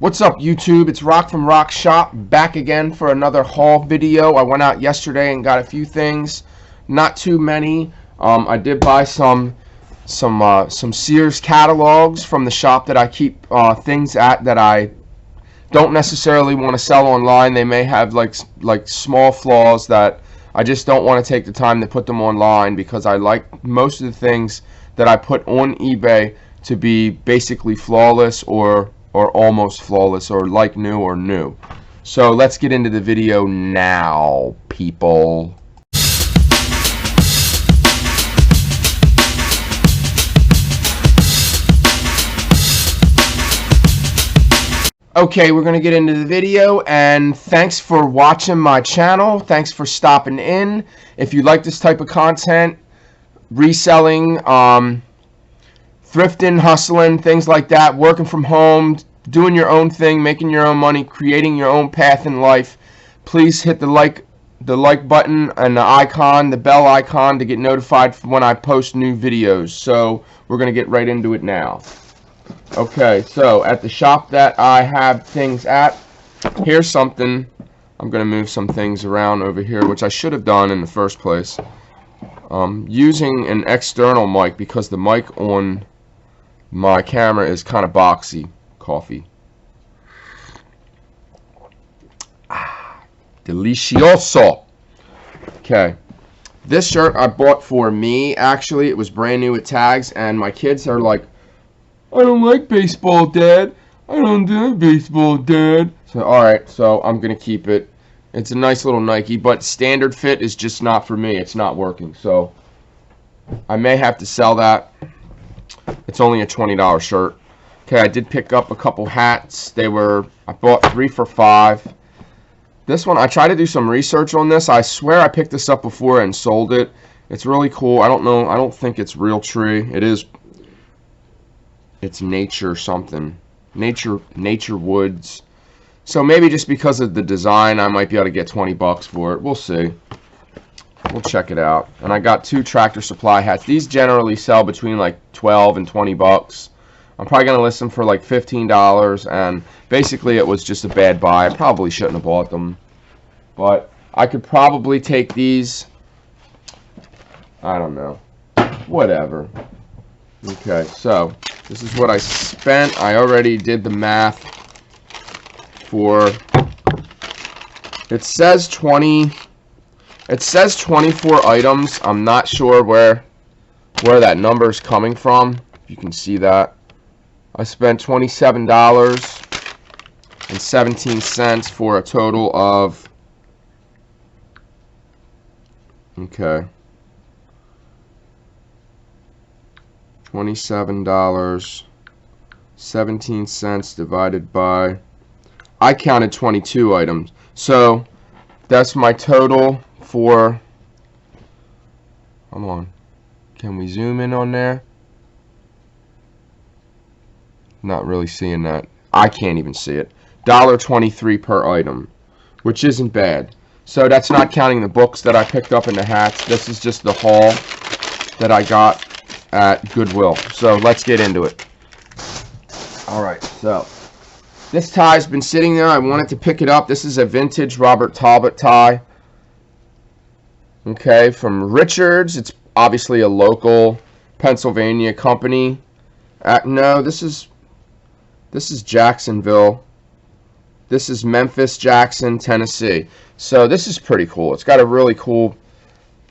What's up, YouTube? It's Rock from Rock Shop, back again for another haul video. I went out yesterday and got a few things, not too many. I did buy some Sears catalogs from the shop that I keep things at that I don't necessarily want to sell online. They may have like small flaws that I just don't want to take the time to put them online, because I like most of the things that I put on eBay to be basically flawless or almost flawless, or like new or new. So let's get into the video now, people. Okay, we're gonna get into the video, and thanks for watching my channel. Thanks for stopping in. If you like this type of content, reselling, thrifting, hustling, things like that, working from home, doing your own thing, making your own money, creating your own path in life, please hit the like button and the icon, the bell icon, to get notified when I post new videos. So we're going to get right into it now. Okay, so at the shop that I have things at, here's something. I'm going to move some things around over here, which I should have done in the first place. Using an external mic because the mic on my camera is kind of boxy. Coffee. Delicioso. Okay. This shirt I bought for me. Actually, it was brand new with tags, and my kids are like, I don't like baseball, Dad. I don't do baseball, Dad. So, alright, so I'm going to keep it. It's a nice little Nike, but standard fit is just not for me. It's not working. So, I may have to sell that. It's only a $20 shirt. Okay, I did pick up a couple hats. I bought 3 for $5. This one, I tried to do some research on this. I swear I picked this up before and sold it. It's really cool. I don't know. I don't think it's real tree. It is. It's nature something. Nature woods. So maybe just because of the design, I might be able to get 20 bucks for it. We'll see. We'll check it out. And I got 2 Tractor Supply hats. These generally sell between like 12 and 20 bucks. I'm probably going to list them for like $15, and basically it was just a bad buy. I probably shouldn't have bought them, but I could probably take these. I don't know. Whatever. Okay, so this is what I spent. I already did the math for, it says 20. It says 24 items. I'm not sure where that number is coming from. You can see that. I spent $27.17 for a total of, okay, $27.17 divided by, I counted 22 items. So that's my total for, hold on, can we zoom in on there? Not really seeing that. I can't even see it. $1.23 per item, which isn't bad. So that's not counting the books that I picked up in the hats. This is just the haul that I got at Goodwill. So let's get into it. Alright, so this tie's been sitting there. I wanted to pick it up. This is a vintage Robert Talbot tie. Okay, from Richards. It's obviously a local Pennsylvania company. No, this is Jacksonville. This is Memphis, Jackson, Tennessee. So this is pretty cool. It's got a really cool,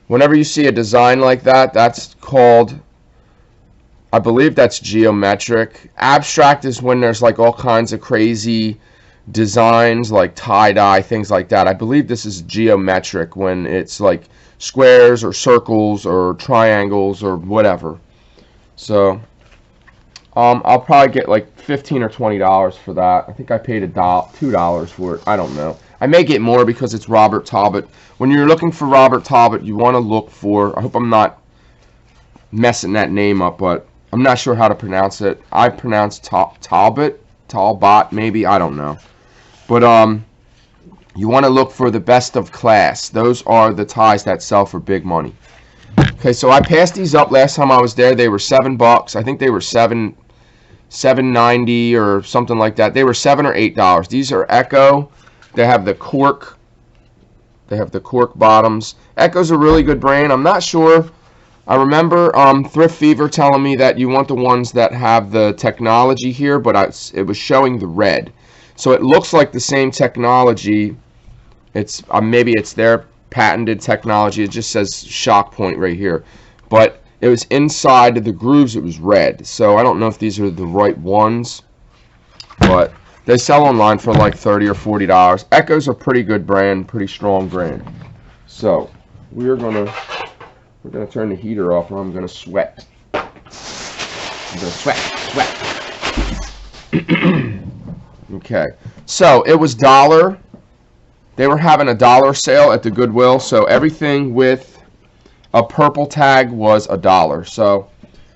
whenever you see a design like that, that's called, I believe that's geometric. Abstract is when there's like all kinds of crazy designs, like tie-dye, things like that. I believe this is geometric, when it's like squares or circles or triangles or whatever. So I'll probably get like $15 or $20 for that. I think I paid $2 for it. I don't know. I may get more because it's Robert Talbot. When you're looking for Robert Talbot, you want to look for, I hope I'm not messing that name up, but I'm not sure how to pronounce it. I pronounce Talbot, maybe, I don't know. But you want to look for the best of class. Those are the ties that sell for big money. Okay, so I passed these up last time I was there. They were $7. I think they were $7.90 or something like that. They were $7 or $8. These are ECCO. They have the cork. They have the cork bottoms. ECCO's a really good brand. I'm not sure. I remember Thrift Fever telling me that you want the ones that have the technology here, but it was showing the red. So it looks like the same technology. It's maybe it's their patented technology. It just says shock point right here. But it was inside the grooves, it was red. So I don't know if these are the right ones, but they sell online for like $30 or $40. ECCO's a pretty good brand, pretty strong brand. So we're gonna turn the heater off, or I'm gonna sweat. I'm gonna sweat. Okay. So it was $1. They were having a $1 sale at the Goodwill. So everything with a purple tag was $1. So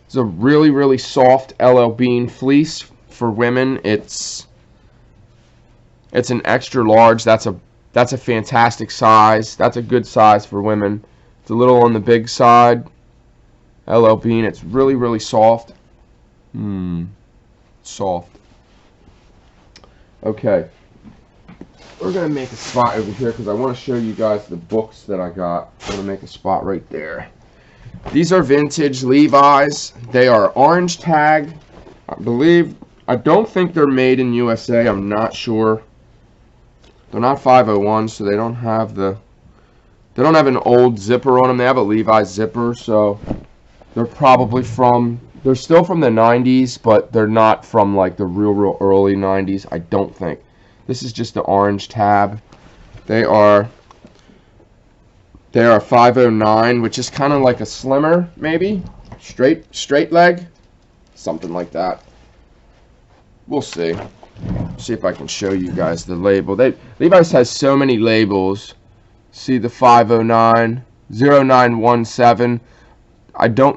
it's a really, really soft LL Bean fleece for women. It's an extra large. That's a fantastic size. That's a good size for women. It's a little on the big side. LL Bean. It's really, really soft. Soft. Okay. We're going to make a spot over here because I want to show you guys the books that I got. I'm going to make a spot right there. These are vintage Levi's. They are orange tag. I don't think they're made in USA. I'm not sure. They're not 501, so they don't have an old zipper on them. They have a Levi's zipper, so they're probably they're still from the 90s, but they're not from like the real early 90s, I don't think. This is just the orange tab. They are 509, which is kind of like a slimmer, maybe straight leg, something like that. We'll see. See if I can show you guys the label. Levi's has so many labels. See the 509, 0917.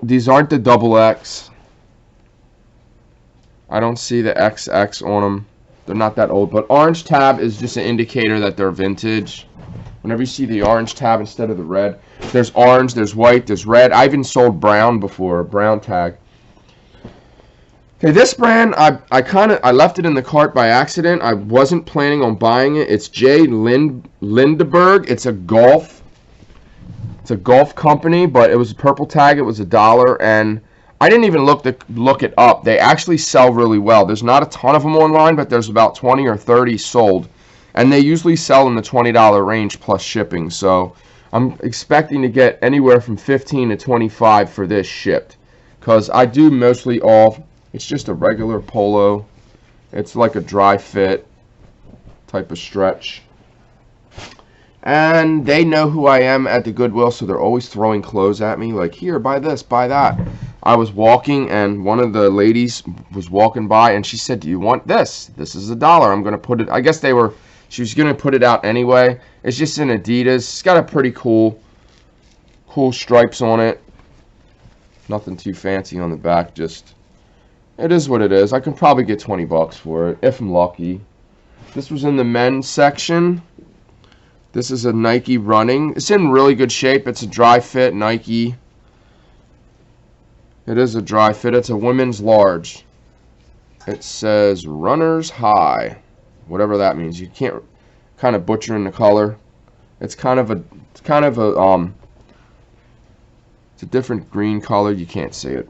These aren't the XX. I don't see the XX on them. They're not that old, but orange tab is just an indicator that they're vintage. Whenever you see the orange tab instead of the red, there's orange, there's white, there's red. I even sold brown before, a brown tag. Okay, this brand, I left it in the cart by accident. I wasn't planning on buying it. It's J. Lindeberg. It's a golf company, but it was a purple tag. It was $1, and I didn't even look it up. They actually sell really well. There's not a ton of them online, but there's about 20 or 30 sold. And they usually sell in the $20 range plus shipping. So I'm expecting to get anywhere from $15 to $25 for this shipped. Because I do mostly it's just a regular polo. It's like a dry fit type of stretch. And they know who I am at the Goodwill, so they're always throwing clothes at me. Like, here, buy this, buy that. I was walking, and one of the ladies was walking by, and she said, do you want this? This is $1. I'm going to put it, I guess she was going to put it out anyway. It's just an Adidas. It's got a pretty cool stripes on it. Nothing too fancy on the back, just, it is what it is. I can probably get 20 bucks for it, if I'm lucky. This was in the men's section. This is a Nike running. It's in really good shape. It's a dry fit Nike. It is a dry fit. It's a women's large. It says runner's high. Whatever that means. You can't kind of butchering the color. It's it's a different green color. You can't see it.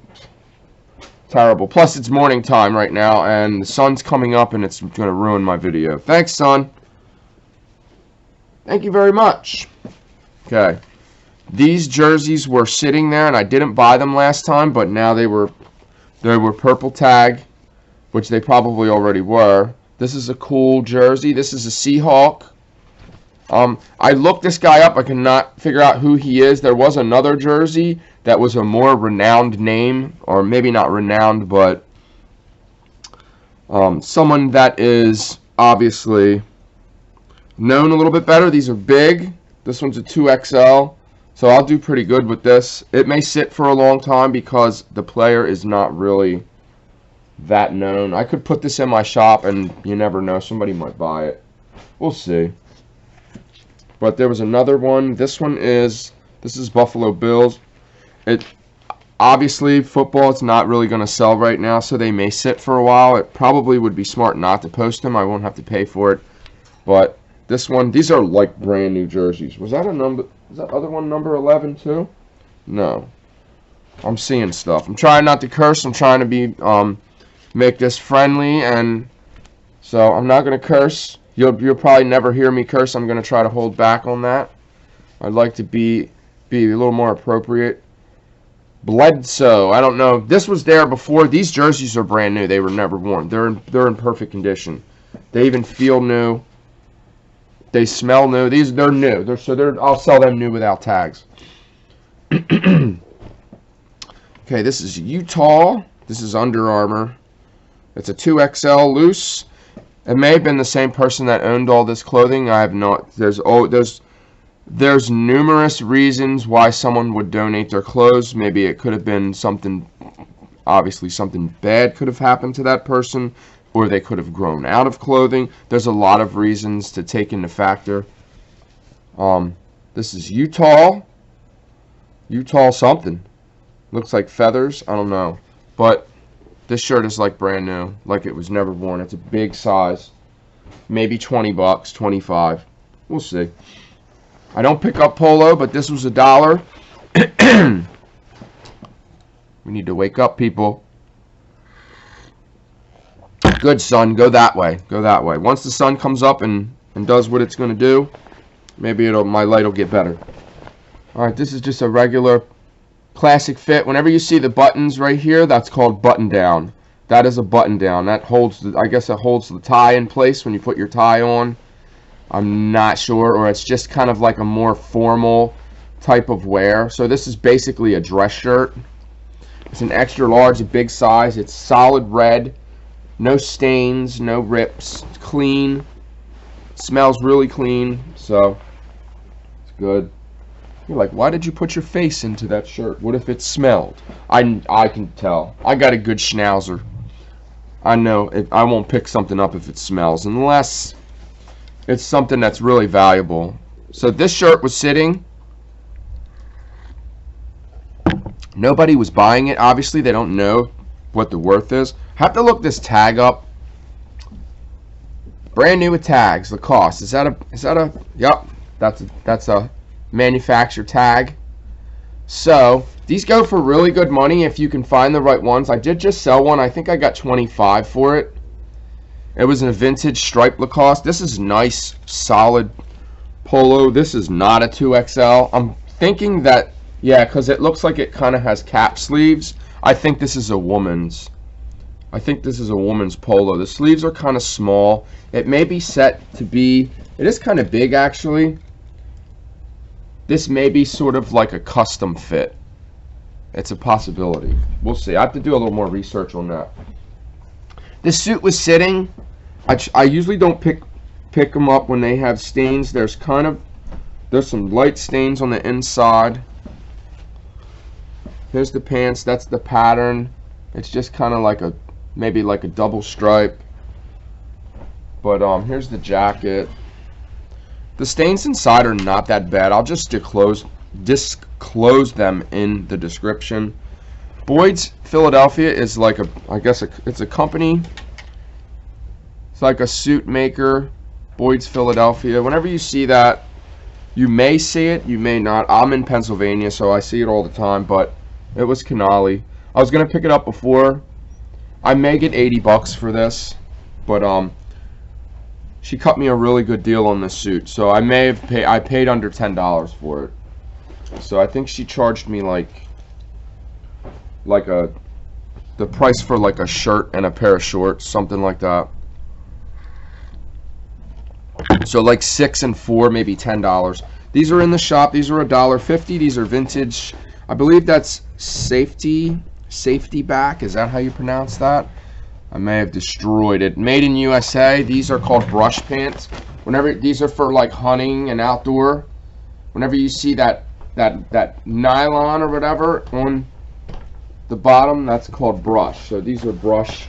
Terrible. Plus it's morning time right now and the sun's coming up and it's going to ruin my video. Thanks, sun. Thank you very much. Okay. These jerseys were sitting there and I didn't buy them last time, but now they were purple tag, which they probably already were. This is a cool jersey. This is a Seahawk. I looked this guy up. I could not figure out who he is. There was another jersey that was a more renowned name, or maybe not renowned, but someone that is obviously known a little bit better. These are big. This one's a 2XL, so I'll do pretty good with this. It may sit for a long time because the player is not really that known. I could put this in my shop and you never know, somebody might buy it. We'll see. But there was another one. This is Buffalo Bills. Obviously, football is not really going to sell right now, so they may sit for a while. It probably would be smart not to post them. I won't have to pay for it. But this one, these are like brand new jerseys. Was that a number? Is that other one number 11 too? No. I'm seeing stuff. I'm trying not to curse. I'm trying to be make this friendly, and so I'm not going to curse. You'll probably never hear me curse. I'm going to try to hold back on that. I'd like to be a little more appropriate. Bledsoe, I don't know. This was there before. These jerseys are brand new. They were never worn. They're in perfect condition. They even feel new. They smell new. They're new. I'll sell them new without tags. Okay, this is Utah. This is Under Armour. It's a 2XL loose. It may have been the same person that owned all this clothing. I have not. There's numerous reasons why someone would donate their clothes. Maybe it could have been something, obviously something bad could have happened to that person, or they could have grown out of clothing. There's a lot of reasons to take into factor. This is Utah. Utah something. Looks like feathers. I don't know. But this shirt is like brand new, like it was never worn. It's a big size. Maybe 20 bucks, 25. We'll see. I don't pick up polo, but this was $1. We need to wake up, people. Good, son. Go that way. Go that way. Once the sun comes up and does what it's going to do, maybe my light will get better. All right, this is just a regular classic fit. Whenever you see the buttons right here, that's called button down. That is a button down. That holds, I guess it holds the tie in place when you put your tie on. I'm not sure, or it's just kind of like a more formal type of wear. So this is basically a dress shirt. It's an extra large, a big size. It's solid red, no stains, no rips. It's clean. It smells really clean, so it's good. You're like, why did you put your face into that shirt? What if it smelled? I can tell. I got a good schnauzer. I know I won't pick something up if it smells, unless it's something that's really valuable. So this shirt was sitting. Nobody was buying it. Obviously, they don't know what the worth is. Have to look this tag up. Brand new with tags. The cost. Is that a yep. That's a manufacturer tag. So these go for really good money if you can find the right ones. I did just sell one. I think I got 25 for it. It was in a vintage striped Lacoste. This is nice, solid polo. This is not a 2XL. I'm thinking that, yeah, because it looks like it kind of has cap sleeves. I think this is a woman's. I think this is a woman's polo. The sleeves are kind of small. It may be set to be, it is kind of big actually. This may be sort of like a custom fit. It's a possibility. We'll see. I have to do a little more research on that. This suit was sitting. I usually don't pick them up when they have stains. There's some light stains on the inside. Here's the pants. That's the pattern. It's just kind of like maybe like a double stripe. But here's the jacket. The stains inside are not that bad. I'll just disclose them in the description. Boyd's Philadelphia is like it's a company. It's like a suit maker. Boyd's Philadelphia. Whenever you see that, you may see it, you may not. I'm in Pennsylvania, so I see it all the time, but it was Canali. I was gonna pick it up before. I may get 80 bucks for this, but she cut me a really good deal on this suit, so I paid under $10 for it. So I think she charged me the price for like a shirt and a pair of shorts, something like that. So like 6 and 4, maybe $10. These are in the shop. These are $1.50. These are vintage. I believe that's safety back. Is that how you pronounce that? I may have destroyed it. Made in USA. These are called brush pants. These are for like hunting and outdoor. Whenever you see that nylon or whatever on the bottom, that's called brush. So these are brush.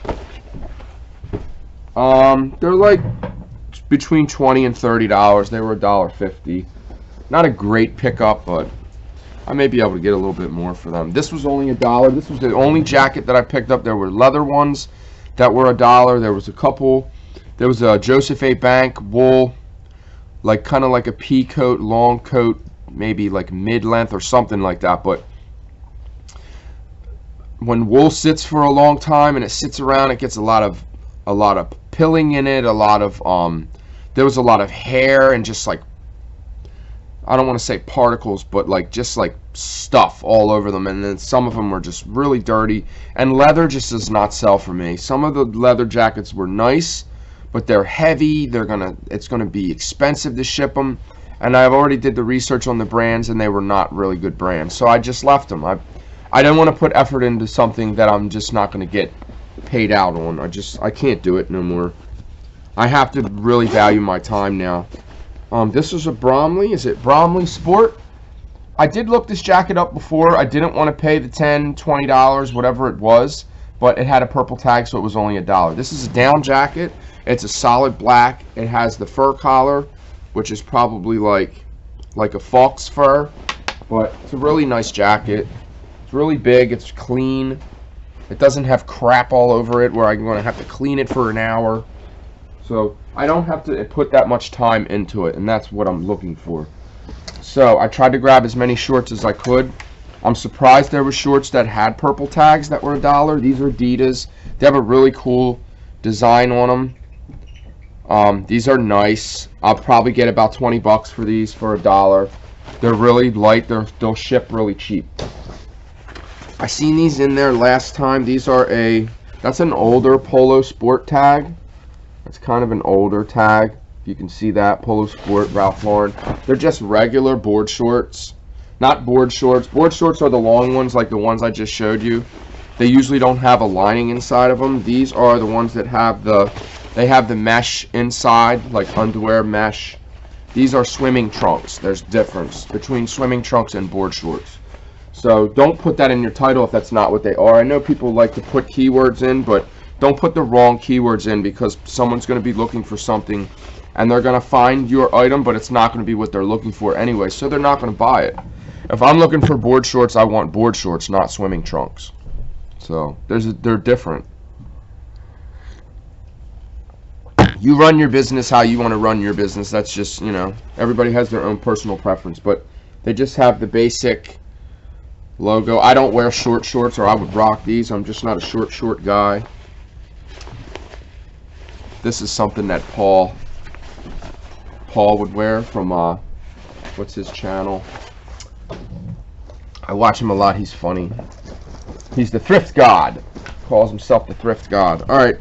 They're like between $20 and $30. They were $1.50. Not a great pickup, but I may be able to get a little bit more for them. This was only $1. This was the only jacket that I picked up. There were leather ones that were $1. There was a couple. There was a Joseph A. Bank wool, like kind of like a pea coat, long coat, maybe like mid-length or something like that. But when wool sits for a long time and it sits around, it gets a lot of pilling in it. There was a lot of hair and just like, I don't want to say particles, but like just like stuff all over them, and then some of them were just really dirty. And leather just does not sell for me. Some of the leather jackets were nice, but they're heavy. It's gonna be expensive to ship them, and I've already did the research on the brands, and they were not really good brands, so I just left them. I don't want to put effort into something that I'm just not going to get paid out on. I can't do it no more. I have to really value my time now. This is a Bromley. Is it Bromley Sport? I did look this jacket up before. I didn't want to pay the $10, $20, whatever it was, but it had a purple tag, so it was only $1. This is a down jacket. It's a solid black. It has the fur collar, which is probably like a fox fur, but it's a really nice jacket. It's really big. It's clean. It doesn't have crap all over it where I'm going to have to clean it for an hour. So I don't have to put that much time into it, and that's what I'm looking for. So I tried to grab as many shorts as I could. I'm surprised there were shorts that had purple tags that were $1. These are Adidas. They have a really cool design on them. These are nice. I'll probably get about 20 bucks for these for $1. They're really light. They'll ship really cheap. I seen these in there last time. These are that's an older Polo Sport tag. It's kind of an older tag. You can see that. Polo Sport, Ralph Lauren. They're just regular board shorts. Not board shorts. Board shorts are the long ones like the ones I just showed you. They usually don't have a lining inside of them. These are the ones that have they have the mesh inside, like underwear mesh. These are swimming trunks. There's difference between swimming trunks and board shorts. So don't put that in your title if that's not what they are. I know people like to put keywords in, but don't put the wrong keywords in, because someone's going to be looking for something and they're going to find your item, but it's not going to be what they're looking for anyway, so they're not going to buy it. If I'm looking for board shorts, I want board shorts, not swimming trunks. So they're different. You run your business how you want to run your business. That's just, everybody has their own personal preference, but they just have the basic logo. I don't wear short shorts, or I would rock these. I'm just not a short guy. This is something that Paul would wear from what's his channel? I watch him a lot. He's funny. He's the thrift god. Calls himself the thrift god. Alright,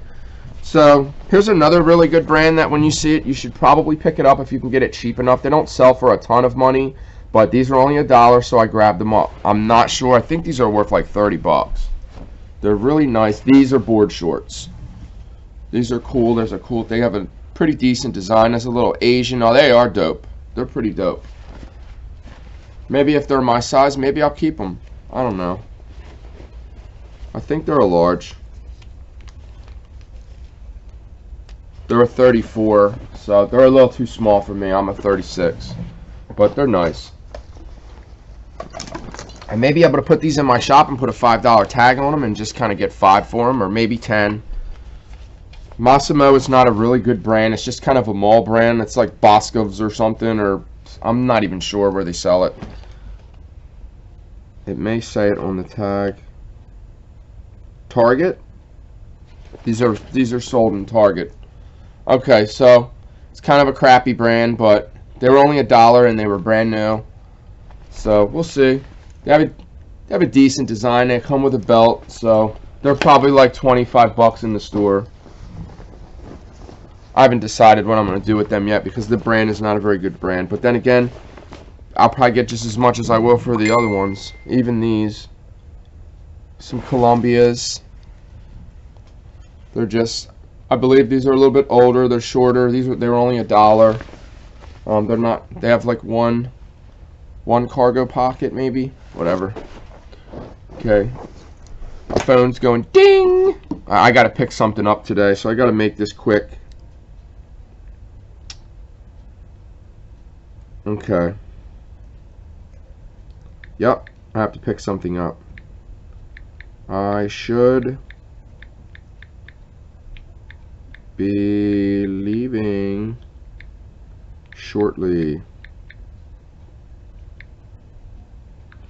so here's another really good brand that when you see it, you should probably pick it up if you can get it cheap enough. They don't sell for a ton of money, but these are only $1, so I grabbed them up. I'm not sure. I think these are worth like 30 bucks. They're really nice. These are board shorts. These are cool. They have a pretty decent design. There's a little Asian. Oh, they are dope. They're pretty dope. Maybe if they're my size, maybe I'll keep them. I don't know. I think they're a large. They're a 34, so they're a little too small for me. I'm a 36, but they're nice. I may be able to put these in my shop and put a $5 tag on them and just kind of get 5 for them, or maybe 10. Massimo is not a really good brand. It's just kind of a mall brand. It's like Boscov's or something, or I'm not even sure where they sell it. It may say it on the tag. Target. These are sold in Target. Okay, so it's kind of a crappy brand, but they were only $1 and they were brand new. So we'll see. They have a decent design. They come with a belt, so they're probably like 25 bucks in the store. I haven't decided what I'm going to do with them yet, because the brand is not a very good brand. But then again, I'll probably get just as much as I will for the other ones. Even these. Some Columbias. They're just, I believe these are a little bit older. They're shorter. They were only $1. They're not. They have like one cargo pocket, maybe. Whatever. Okay. My phone's going ding. I got to pick something up today, so I got to make this quick. Okay. Yep, I have to pick something up. I should be leaving shortly.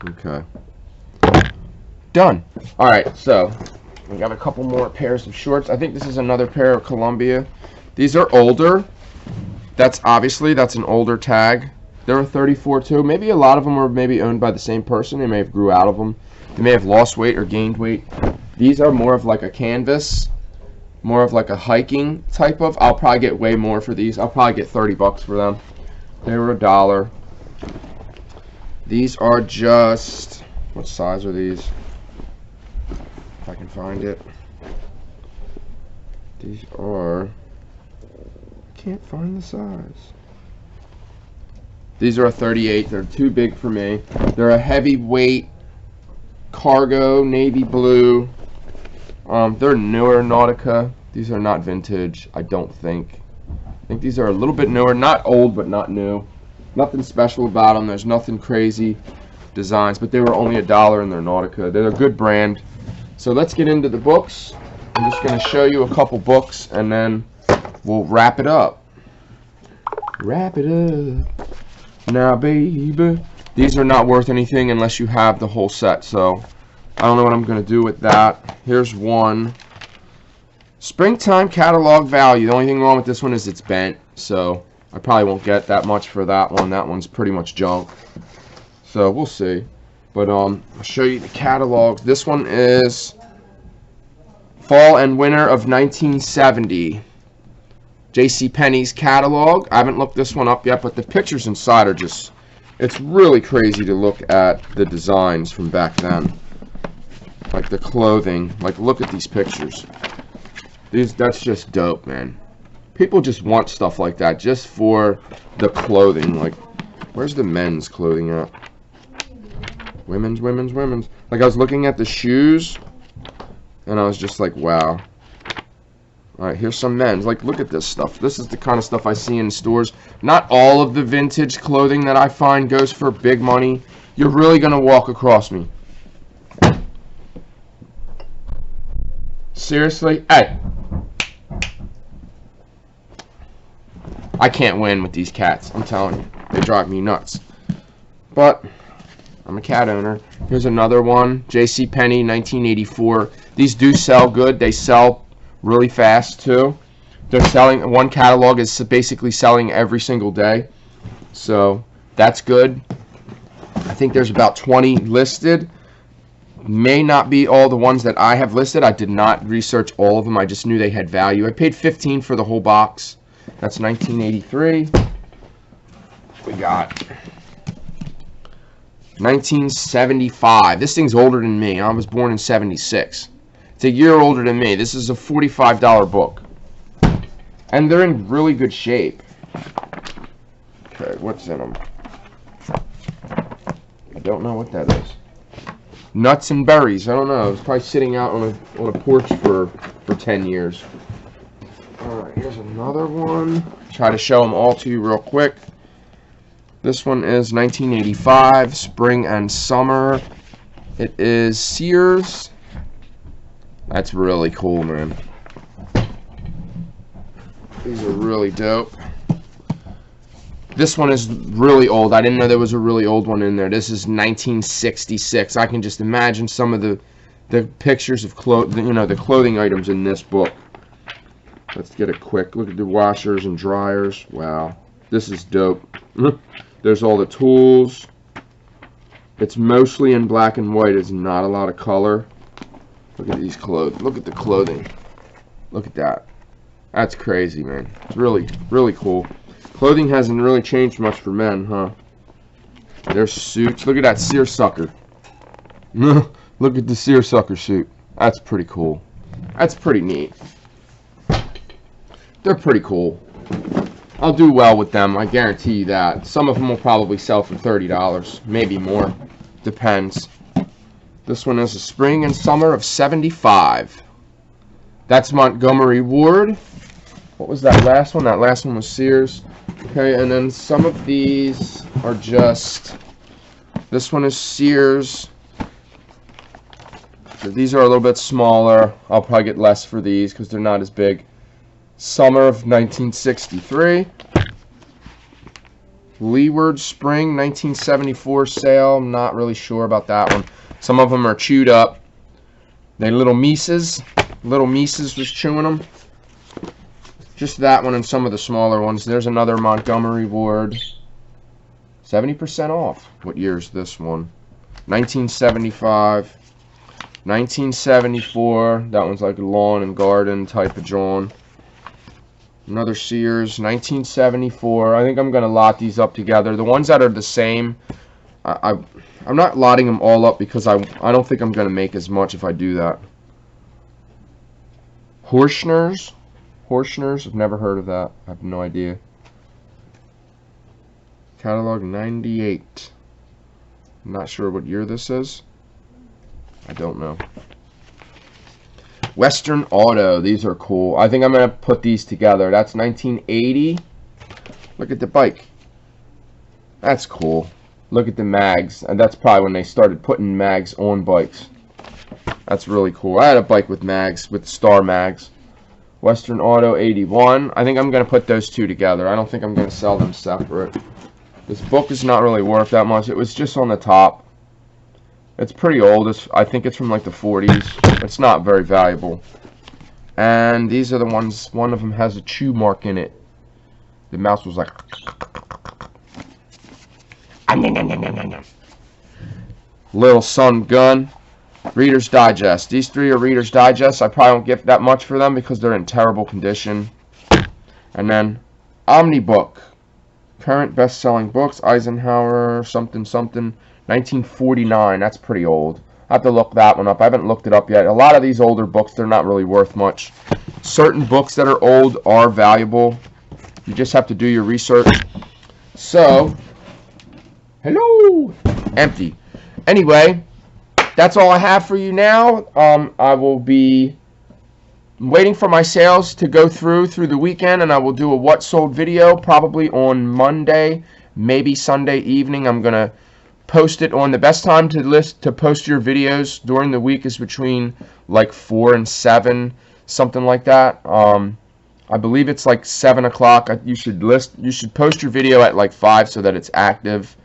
Okay. Done. Alright, so we got a couple more pairs of shorts. I think this is another pair of Columbia. These are older. That's an older tag. They're a 34 too. Maybe a lot of them were maybe owned by the same person. They may have grew out of them. They may have lost weight or gained weight. These are more of like a canvas, more of like a hiking type of. I'll probably get way more for these. I'll probably get 30 bucks for them. They were $1. These are just, what size are these? If I can find it. These are, I can't find the size. These are a 38. They're too big for me. They're a heavyweight cargo navy blue. They're newer Nautica. These are not vintage, I don't think. I think these are a little bit newer, not old but not new. Nothing special about them. There's nothing crazy designs, but they were only $1 and they're Nautica. They're a good brand. So let's get into the books. I'm just going to show you a couple books and then we'll wrap it up. Wrap it up. Now, baby. These are not worth anything unless you have the whole set, so I don't know what I'm going to do with that. Here's one. Springtime catalog value. The only thing wrong with this one is it's bent, so I probably won't get that much for that one. That one's pretty much junk. So we'll see. But I'll show you the catalogs. This one is Fall and Winter of 1970. JCPenny's catalog. I haven't looked this one up yet, but the pictures inside are just, it's really crazy to look at the designs from back then. Like the clothing. Like, look at these pictures. That's just dope, man. People just want stuff like that just for the clothing. Like, where's the men's clothing at? Women's. Like, I was looking at the shoes, and I was just like, wow. Alright, here's some men's. Like, look at this stuff. This is the kind of stuff I see in stores. Not all of the vintage clothing that I find goes for big money. You're really going to walk across me. Seriously? Hey! I can't win with these cats. I'm telling you. They drive me nuts. But I'm a cat owner. Here's another one. JCPenny, 1984. These do sell good. They sell really fast too. They're selling, one catalog is basically selling every single day. So that's good. I think there's about 20 listed. May not be all the ones that I have listed. I did not research all of them. I just knew they had value. I paid $15 for the whole box. That's 1983. We got 1975. This thing's older than me. I was born in 76. It's a year older than me. This is a $45 book. And they're in really good shape. Okay, what's in them? I don't know what that is. Nuts and berries. I don't know. It's probably sitting out on a porch for 10 years. Alright, here's another one. Try to show them all to you real quick. This one is 1985, spring and summer. It is Sears. That's really cool, man. These are really dope. This one is really old. I didn't know there was a really old one in there. This is 1966. I can just imagine some of the pictures of the clothing items in this book. Let's get a quick look at the washers and dryers. Wow, this is dope. There's all the tools. It's mostly in black and white. It's not a lot of color. Look at these clothes. Look at the clothing. Look at that. That's crazy, man. It's really, really cool. Clothing hasn't really changed much for men, huh? There's suits. Look at that seersucker. Look at the seersucker suit. That's pretty cool. That's pretty neat. They're pretty cool. I'll do well with them. I guarantee you that. Some of them will probably sell for $30. Maybe more. Depends. This one is a spring and summer of 75. That's Montgomery Ward. What was that last one? That last one was Sears. Okay, and then some of these are just This one is Sears. These are a little bit smaller. I'll probably get less for these because they're not as big. Summer of 1963. Leeward Spring 1974 sale. I'm not really sure about that one. Some of them are chewed up. They little Mises. Little Mises was chewing them. Just that one and some of the smaller ones. There's another Montgomery Ward. 70% off. What year is this one? 1975. 1974. That one's like a lawn and garden type of John. Another Sears. 1974. I think I'm going to lot these up together. The ones that are the same, I'm not lotting them all up because I don't think I'm going to make as much if I do that. Horschners. Horschners. I've never heard of that. I have no idea. Catalog 98. I'm not sure what year this is. I don't know. Western Auto. These are cool. I think I'm going to put these together. That's 1980. Look at the bike. That's cool. Look at the mags. And that's probably when they started putting mags on bikes. That's really cool. I had a bike with mags, with star mags. Western Auto 81. I think I'm going to put those two together. I don't think I'm going to sell them separate. This book is not really worth that much. It was just on the top. It's pretty old. I think it's from like the 40s. It's not very valuable. And these are the ones. One of them has a chew mark in it. The mouse was like. Little Sun Gun. Reader's Digest. These three are Reader's Digest. I probably won't get that much for them because they're in terrible condition. And then Omnibook. Current best-selling books. Eisenhower something something. 1949. That's pretty old. I have to look that one up. I haven't looked it up yet. A lot of these older books, they're not really worth much. Certain books that are old are valuable. You just have to do your research. So, hello. Empty. Anyway, that's all I have for you now. I will be waiting for my sales to go through the weekend, and I will do a what sold video probably on Monday, maybe Sunday evening. I'm going to post it on the best time to post your videos during the week is between like 4 and 7, something like that. I believe it's like 7 o'clock. You should post your video at like 5 so that it's active.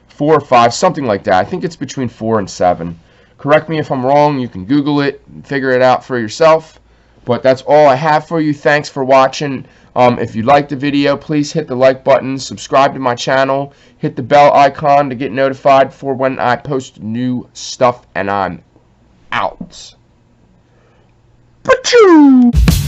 4 or 5, something like that. I think it's between 4 and 7. Correct me if I'm wrong. You can Google it and figure it out for yourself. But that's all I have for you. Thanks for watching. If you liked the video, please hit the like button, subscribe to my channel, hit the bell icon to get notified for when I post new stuff, and I'm out. Pachoo!